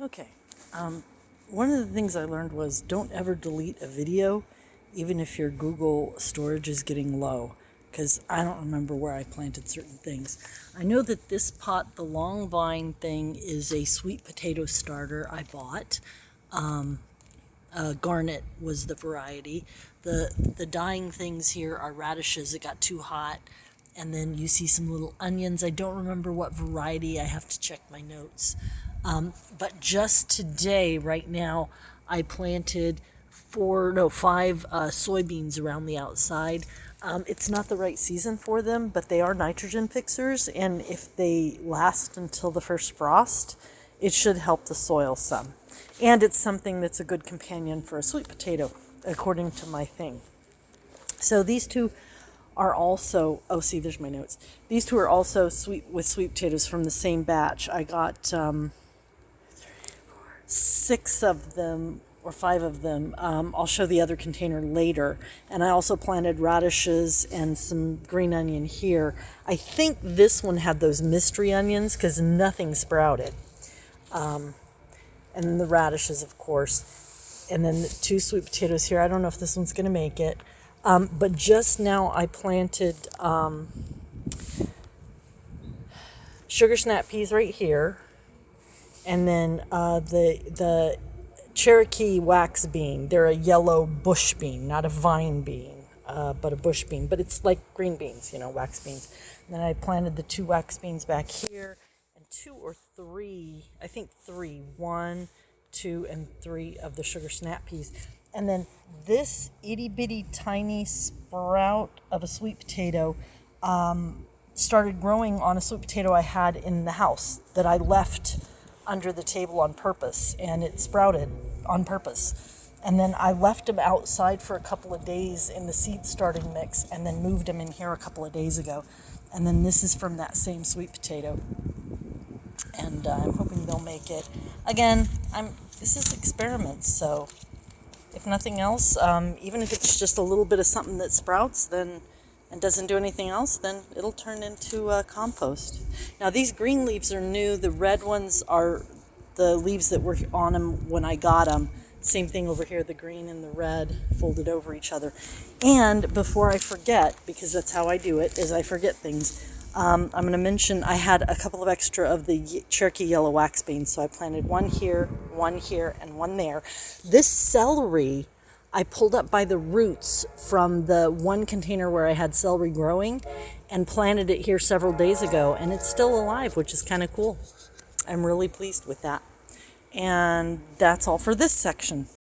Okay. One of the things I learned was don't ever delete a video, even if your Google storage is getting low, because I don't remember where I planted certain things. I know that this pot, the long vine thing, is a sweet potato starter I bought. Garnet was the variety. The dying things here are radishes. It got too hot. And then you see some little onions. I don't remember what variety. I have to check my notes. But just today, right now, I planted five soybeans around the outside. It's not the right season for them, but they are nitrogen fixers, and if they last until the first frost, it should help the soil some. And it's something that's a good companion for a sweet potato, according to my thing. So these two are also, oh, see, there's my notes. These two are also sweet potatoes from the same batch. I got six of them or five of them. I'll show the other container later. And I also planted radishes and some green onion here. I think this one had those mystery onions because nothing sprouted. And then the radishes, of course. And then the two sweet potatoes here. I don't know if this one's going to make it. But just now I planted sugar snap peas right here. And then the Cherokee wax bean. They're a yellow bush bean, not a vine bean, but a bush bean. But it's like green beans, wax beans. And then I planted the two wax beans back here, and two or three, I think three, 1, 2, and 3 of the sugar snap peas. And then this itty bitty tiny sprout of a sweet potato started growing on a sweet potato I had in the house that I left under the table on purpose, and it sprouted on purpose. And then I left them outside for a couple of days in the seed starting mix, and then moved them in here a couple of days ago. And then this is from that same sweet potato, and I'm hoping they'll make it. Again, this is experiments, so if nothing else, even if it's just a little bit of something that sprouts, then and doesn't do anything else, then it'll turn into compost. Now these green leaves are new. The red ones are the leaves that were on them when I got them. Same thing over here, the green and the red folded over each other. And before I forget, because that's how I do it, is I forget things, I'm going to mention I had a couple of extra of the Cherokee yellow wax beans, so I planted one here, and one there. This celery I pulled up by the roots from the one container where I had celery growing and planted it here several days ago, and it's still alive, which is kind of cool. I'm really pleased with that. And that's all for this section.